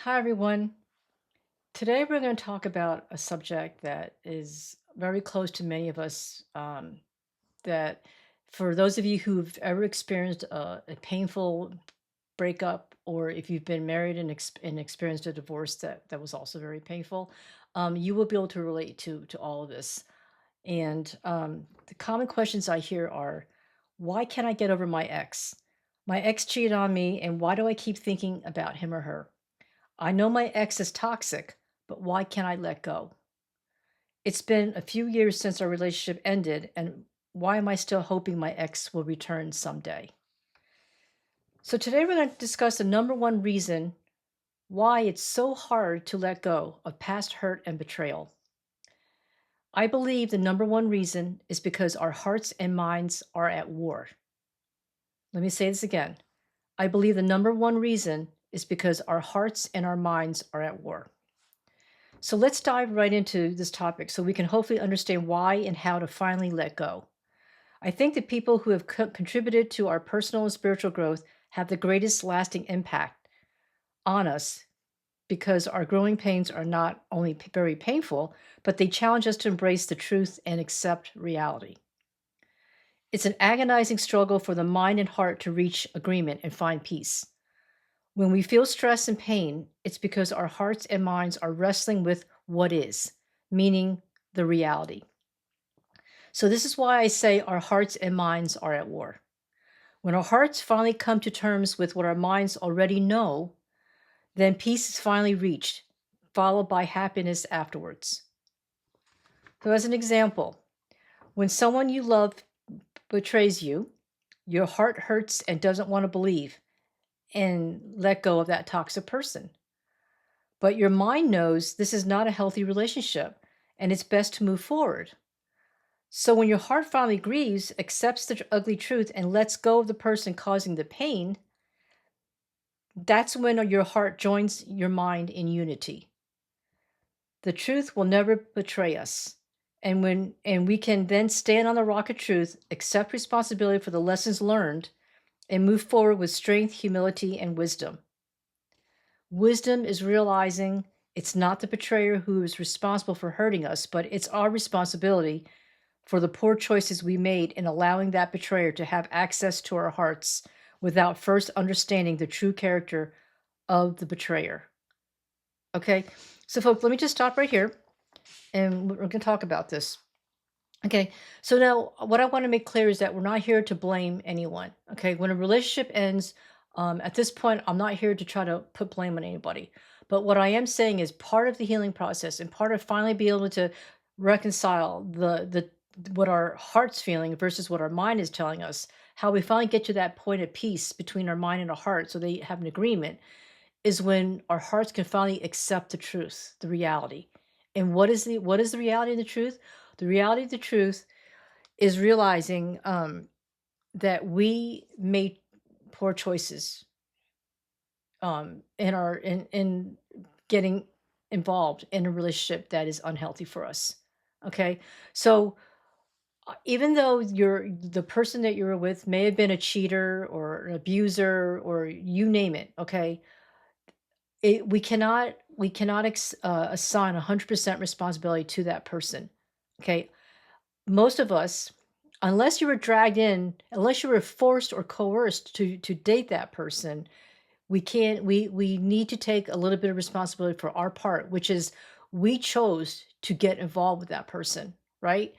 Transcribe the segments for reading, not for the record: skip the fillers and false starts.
Hi, everyone. Today, we're going to talk about a subject that is very close to many of us. That for those of you who've ever experienced a painful breakup, or if you've been married and experienced a divorce that was also very painful, you will be able to relate to all of this. And the common questions I hear are, why can't I get over my ex? My ex cheated on me, and why do I keep thinking about him or her? I know my ex is toxic, but why can't I let go? It's been a few years since our relationship ended, and why am I still hoping my ex will return someday? So, today we're going to discuss the number one reason why it's so hard to let go of past hurt and betrayal. I believe the number one reason is because our hearts and minds are at war. Let me say this again. I believe the number one reason is because our hearts and our minds are at war. So let's dive right into this topic so we can hopefully understand why and how to finally let go. I think the people who have contributed to our personal and spiritual growth have the greatest lasting impact on us because our growing pains are not only very painful, but they challenge us to embrace the truth and accept reality. It's an agonizing struggle for the mind and heart to reach agreement and find peace. When we feel stress and pain, it's because our hearts and minds are wrestling with what is, meaning the reality. So, this is why I say our hearts and minds are at war. When our hearts finally come to terms with what our minds already know, then peace is finally reached, followed by happiness afterwards. So, as an example, when someone you love betrays you, your heart hurts and doesn't want to believe and let go of that toxic person. But your mind knows this is not a healthy relationship and it's best to move forward. So when your heart finally grieves, accepts the ugly truth, and lets go of the person causing the pain, that's when your heart joins your mind in unity. The truth will never betray us. And we can then stand on the rock of truth, accept responsibility for the lessons learned, and move forward with strength, humility, and wisdom. Wisdom is realizing it's not the betrayer who is responsible for hurting us, but it's our responsibility for the poor choices we made in allowing that betrayer to have access to our hearts without first understanding the true character of the betrayer. Okay, so folks, let me just stop right here and we're going to talk about this. Okay, so now what I want to make clear is that we're not here to blame anyone. Okay, when a relationship ends, at this point, I'm not here to try to put blame on anybody. But what I am saying is part of the healing process and part of finally being able to reconcile the what our heart's feeling versus what our mind is telling us, how we finally get to that point of peace between our mind and our heart so they have an agreement, is when our hearts can finally accept the truth, the reality. And what is the reality of the truth? The reality of the truth is realizing that we made poor choices in getting involved in a relationship that is unhealthy for us. Okay, so even though the person that you were with may have been a cheater or an abuser or you name it, okay, we cannot assign 100% responsibility to that person. Okay, most of us, unless you were dragged in, unless you were forced or coerced to date that person, we need to take a little bit of responsibility for our part, which is we chose to get involved with that person, right?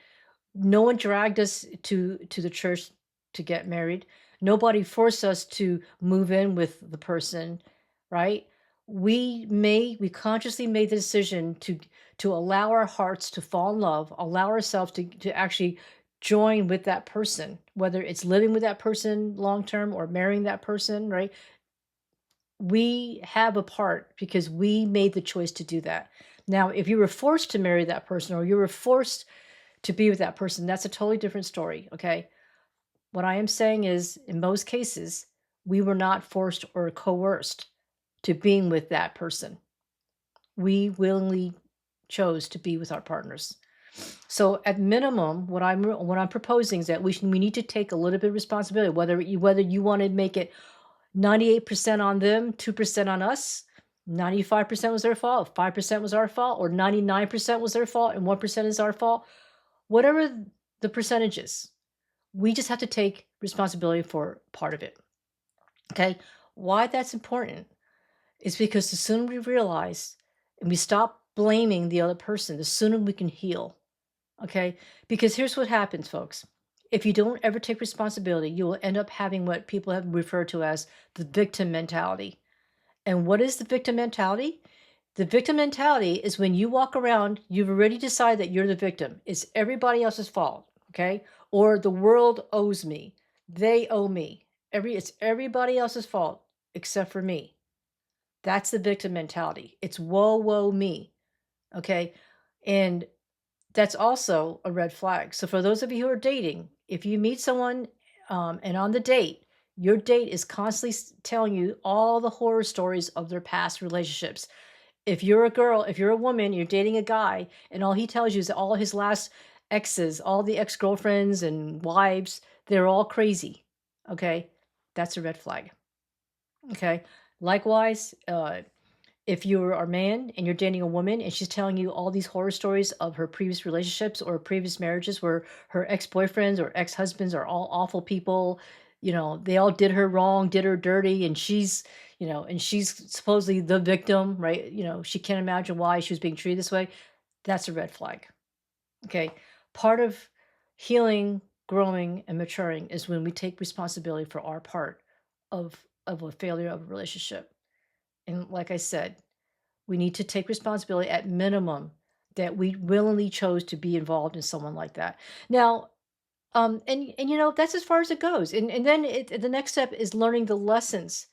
No one dragged us to the church to get married. Nobody forced us to move in with the person, right? We consciously made the decision to allow our hearts to fall in love, allow ourselves to actually join with that person, whether it's living with that person long term or marrying that person, right? We have a part because we made the choice to do that. Now, if you were forced to marry that person or you were forced to be with that person, that's a totally different story, okay? What I am saying is, in most cases, we were not forced or coerced to being with that person. We willingly chose to be with our partners. So, at minimum, what I'm proposing is that we need to take a little bit of responsibility, whether you want to make it 98% on them, 2% on us. 95% was their fault, 5% was our fault, or 99% was their fault and 1% is our fault. Whatever the percentage is, we just have to take responsibility for part of it. Okay? Why that's important is because the sooner we realize and we stop blaming the other person, the sooner we can heal. Okay? Because here's what happens, folks. If you don't ever take responsibility, you will end up having what people have referred to as the victim mentality. And what is the victim mentality? The victim mentality is when you walk around, you've already decided that you're the victim. It's everybody else's fault, okay? Or the world owes me. They owe me. It's everybody else's fault except for me. That's the victim mentality. It's woe, woe, me, okay? And that's also a red flag. So for those of you who are dating, if you meet someone and on the date, your date is constantly telling you all the horror stories of their past relationships. If you're a girl, if you're a woman, you're dating a guy, and all he tells you is that all his last exes, all the ex-girlfriends and wives, they're all crazy. Okay. That's a red flag. Okay. Likewise, if you are a man and you're dating a woman and she's telling you all these horror stories of her previous relationships or previous marriages where her ex-boyfriends or ex-husbands are all awful people, they all did her wrong, did her dirty, and she's supposedly the victim, right? She can't imagine why she was being treated this way. That's a red flag. Okay. Part of healing, growing, and maturing is when we take responsibility for our part of a failure of a relationship. And like I said, we need to take responsibility at minimum that we willingly chose to be involved in someone like that. Now, that's as far as it goes. And then the next step is learning the lessons.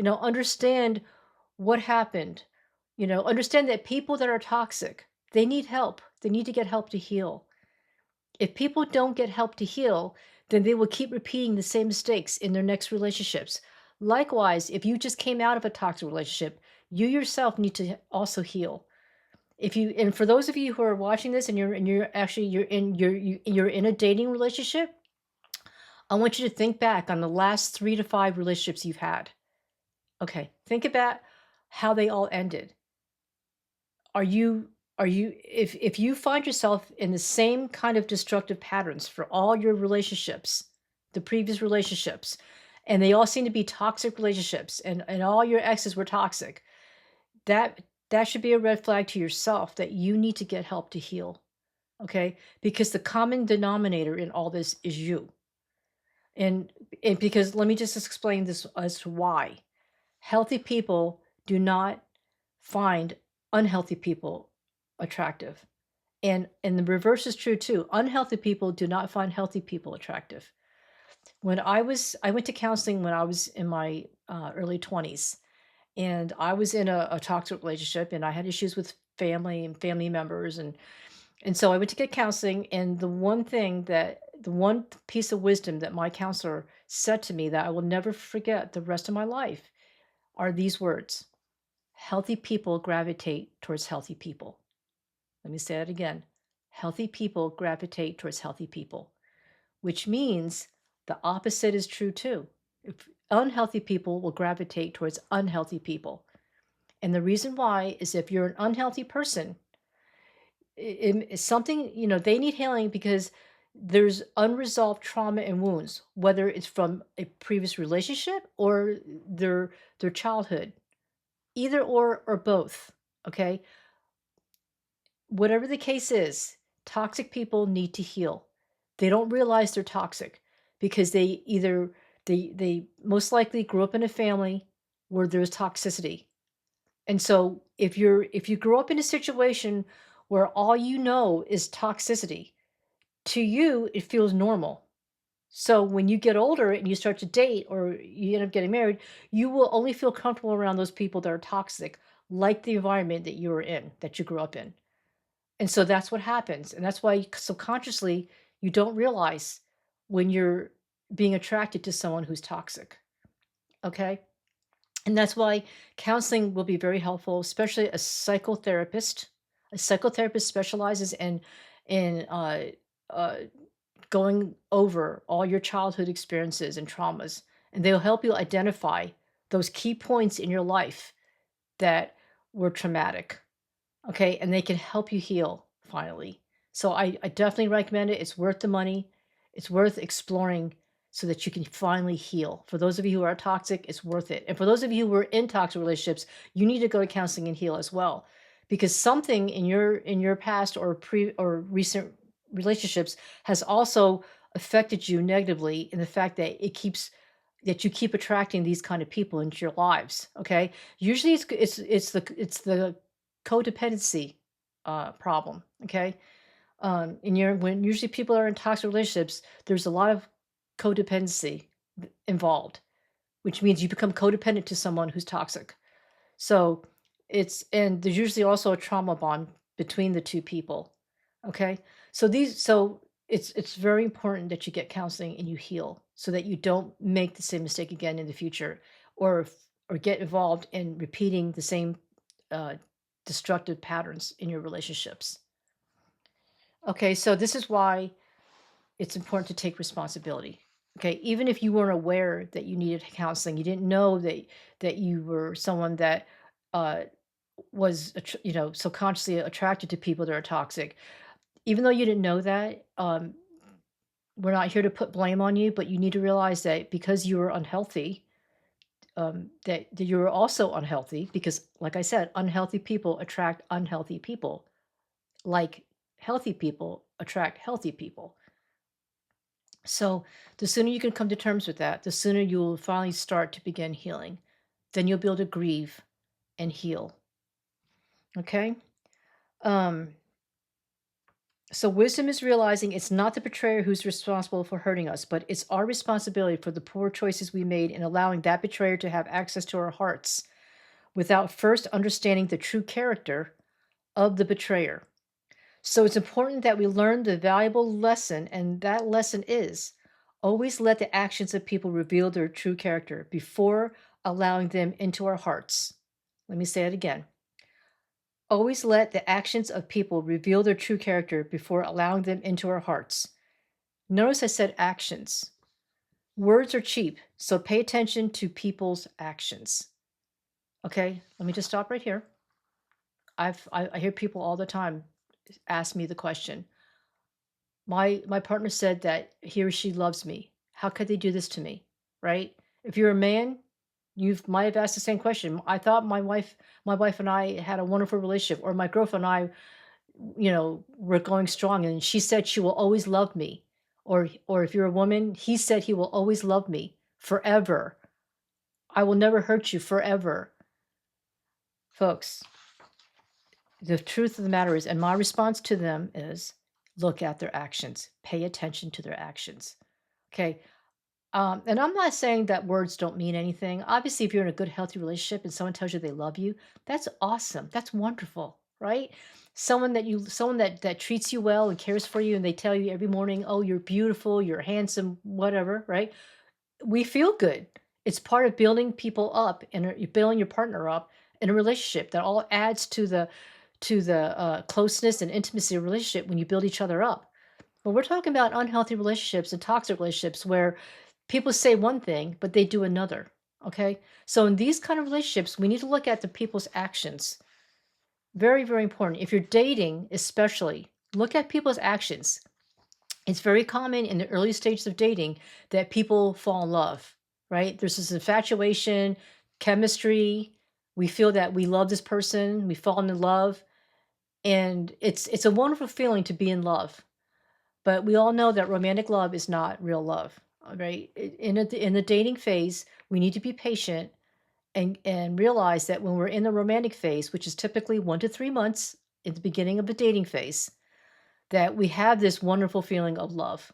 Understand what happened. Understand that people that are toxic, they need help. They need to get help to heal. If people don't get help to heal, then they will keep repeating the same mistakes in their next relationships. Likewise, if you just came out of a toxic relationship, you yourself need to also heal. And for those of you who are watching this and you're in a dating relationship, I want you to think back on the last 3 to 5 relationships you've had. Okay, think about how they all ended. If you find yourself in the same kind of destructive patterns for all your relationships, the previous relationships, and they all seem to be toxic relationships and all your exes were toxic, that that should be a red flag to yourself that you need to get help to heal. Okay? Because the common denominator in all this is you. And because let me just explain this as to why. Healthy people do not find unhealthy people attractive. And the reverse is true too. Unhealthy people do not find healthy people attractive. I went to counseling when I was in my early 20s, and I was in a toxic relationship, and I had issues with family and family members, and so I went to get counseling. And the one piece of wisdom that my counselor said to me that I will never forget the rest of my life are these words: healthy people gravitate towards healthy people. Let me say that again. Healthy people gravitate towards healthy people, which means the opposite is true too. If unhealthy people will gravitate towards unhealthy people. And the reason why is if you're an unhealthy person, it's something, they need healing because there's unresolved trauma and wounds, whether it's from a previous relationship or their childhood, either or both. Okay. Whatever the case is, toxic people need to heal. They don't realize they're toxic because they most likely grew up in a family where there's toxicity. And so if you grow up in a situation where all you know is toxicity, to you it feels normal. So when you get older and you start to date or you end up getting married, you will only feel comfortable around those people that are toxic, like the environment that you were in, that you grew up in. And so that's what happens, and that's why subconsciously you don't realize when you're being attracted to someone who's toxic, okay? And that's why counseling will be very helpful, especially a psychotherapist. A psychotherapist specializes in uh, going over all your childhood experiences and traumas, and they'll help you identify those key points in your life that were traumatic. Okay, and they can help you heal finally. So I definitely recommend it. It's worth the money. It's worth exploring so that you can finally heal. For those of you who are toxic, it's worth it. And for those of you who are in toxic relationships, you need to go to counseling and heal as well. Because something in your past or recent relationships has also affected you negatively in the fact that you keep attracting these kind of people into your lives. Okay. Usually it's the codependency problem. Okay. When usually people are in toxic relationships, there's a lot of codependency involved, which means you become codependent to someone who's toxic. So and there's usually also a trauma bond between the two people. Okay. So it's very important that you get counseling and you heal so that you don't make the same mistake again in the future or or get involved in repeating the same uh, destructive patterns in your relationships. Okay, so this is why it's important to take responsibility. Okay, even if you weren't aware that you needed counseling, you didn't know that you were someone that uh, was subconsciously attracted to people that are toxic. Even though you didn't know that, we're not here to put blame on you, but you need to realize that because you were unhealthy, that you were also unhealthy because, like I said, unhealthy people attract unhealthy people, like healthy people attract healthy people. So the sooner you can come to terms with that, the sooner you'll finally start to begin healing. Then you'll be able to grieve and heal. Okay? Um, so wisdom is realizing it's not the betrayer who's responsible for hurting us, but it's our responsibility for the poor choices we made in allowing that betrayer to have access to our hearts without first understanding the true character of the betrayer. So it's important that we learn the valuable lesson, and that lesson is always let the actions of people reveal their true character before allowing them into our hearts. Let me say it again. Always let the actions of people reveal their true character before allowing them into our hearts. Notice I said actions. Words are cheap, so pay attention to people's actions. Okay, let me just stop right here. I hear people all the time ask me the question, my partner said that he or she loves me. How could they do this to me? Right? If you're a man, you might have asked the same question. I thought my wife and I had a wonderful relationship, or my girlfriend and I, we're going strong, and she said she will always love me. Or if you're a woman, he said he will always love me forever. I will never hurt you forever. Folks, the truth of the matter is, and my response to them is, look at their actions. Pay attention to their actions. Okay. And I'm not saying that words don't mean anything. Obviously, if you're in a good, healthy relationship and someone tells you they love you, that's awesome. That's wonderful, right? Someone that treats you well and cares for you, and they tell you every morning, "Oh, you're beautiful, you're handsome," whatever, right? We feel good. It's part of building people up and building your partner up in a relationship. That all adds to the closeness and intimacy of a relationship when you build each other up. But we're talking about unhealthy relationships and toxic relationships where people say one thing, but they do another. Okay. So in these kind of relationships, we need to look at the people's actions. Very, very important. If you're dating, especially, look at people's actions. It's very common in the early stages of dating that people fall in love, right? There's this infatuation, chemistry. We feel that we love this person, we fall in love, and it's a wonderful feeling to be in love. But we all know that romantic love is not real love, right? In the dating phase, we need to be patient and realize that when we're in the romantic phase, which is typically 1 to 3 months at the beginning of the dating phase, that we have this wonderful feeling of love.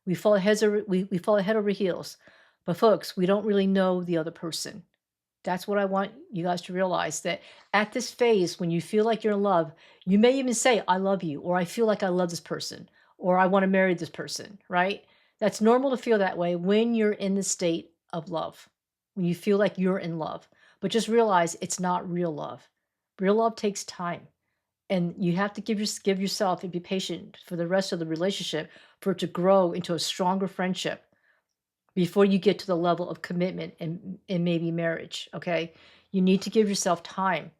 We fall head over heels. But folks, we don't really know the other person. That's what I want you guys to realize, that at this phase, when you feel like you're in love, you may even say, I love you, or I feel like I love this person, or I want to marry this person, right? That's normal to feel that way when you're in the state of love, when you feel like you're in love. But just realize it's not real love. Real love takes time. And you have to give yourself and be patient for the rest of the relationship for it to grow into a stronger friendship before you get to the level of commitment and maybe marriage. Okay. You need to give yourself time.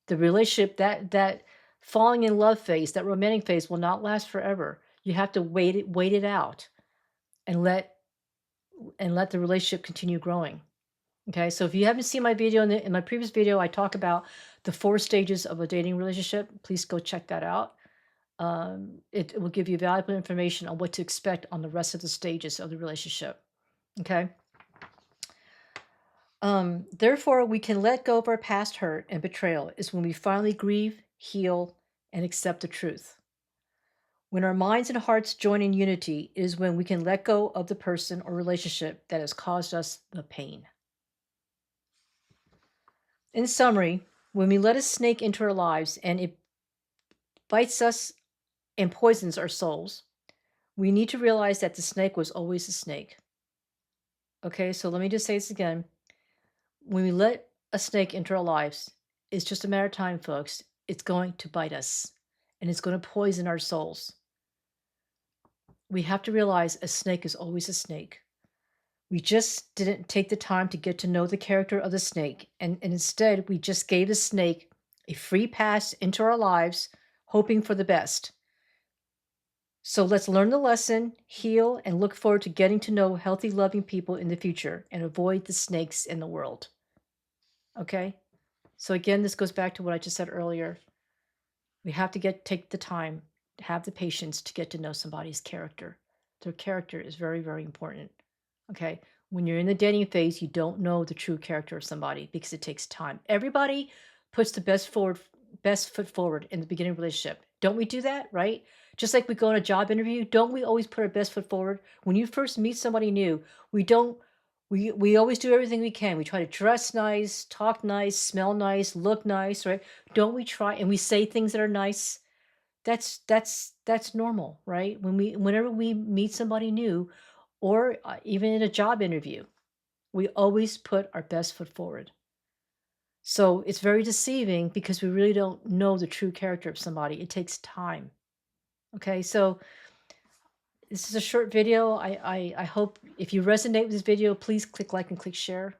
The relationship, that falling in love phase, that romantic phase will not last forever. You have to wait it out and let the relationship continue growing. Okay, so if you haven't seen my video, in my previous video, I talk about the 4 stages of a dating relationship. Please go check that out. It will give you valuable information on what to expect on the rest of the stages of the relationship. Okay. Therefore, we can let go of our past hurt and betrayal is when we finally grieve, heal, and accept the truth. When our minds and hearts join in unity is when we can let go of the person or relationship that has caused us the pain. In summary, when we let a snake into our lives and it bites us and poisons our souls, we need to realize that the snake was always a snake. Okay, so let me just say this again. When we let a snake into our lives, it's just a matter of time, folks. It's going to bite us and it's going to poison our souls. We have to realize a snake is always a snake. We just didn't take the time to get to know the character of the snake. And instead, we just gave the snake a free pass into our lives, hoping for the best. So let's learn the lesson, heal, and look forward to getting to know healthy, loving people in the future and avoid the snakes in the world. Okay? So again, this goes back to what I just said earlier. We have to take the time, to have the patience to get to know somebody's character. Their character is very, very important. Okay? When you're in the dating phase, you don't know the true character of somebody because it takes time. Everybody puts the best foot forward in the beginning of a relationship. Don't we do that, right? Just like we go on a job interview, don't we always put our best foot forward? When you first meet somebody new, we always do everything we can. We try to dress nice, talk nice, smell nice, look nice, right? Don't we try, and we say things that are nice? That's normal, right? Whenever we meet somebody new, or even in a job interview, we always put our best foot forward. So it's very deceiving because we really don't know the true character of somebody. It takes time. Okay, so this is a short video. I hope if you resonate with this video, please click like and click share.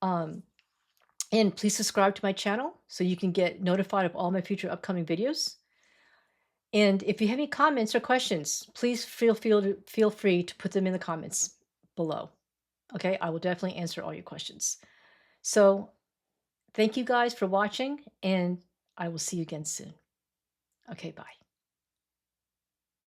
And please subscribe to my channel so you can get notified of all my future upcoming videos. And if you have any comments or questions, please feel free to put them in the comments below. Okay, I will definitely answer all your questions. So thank you guys for watching, and I will see you again soon. Okay, bye.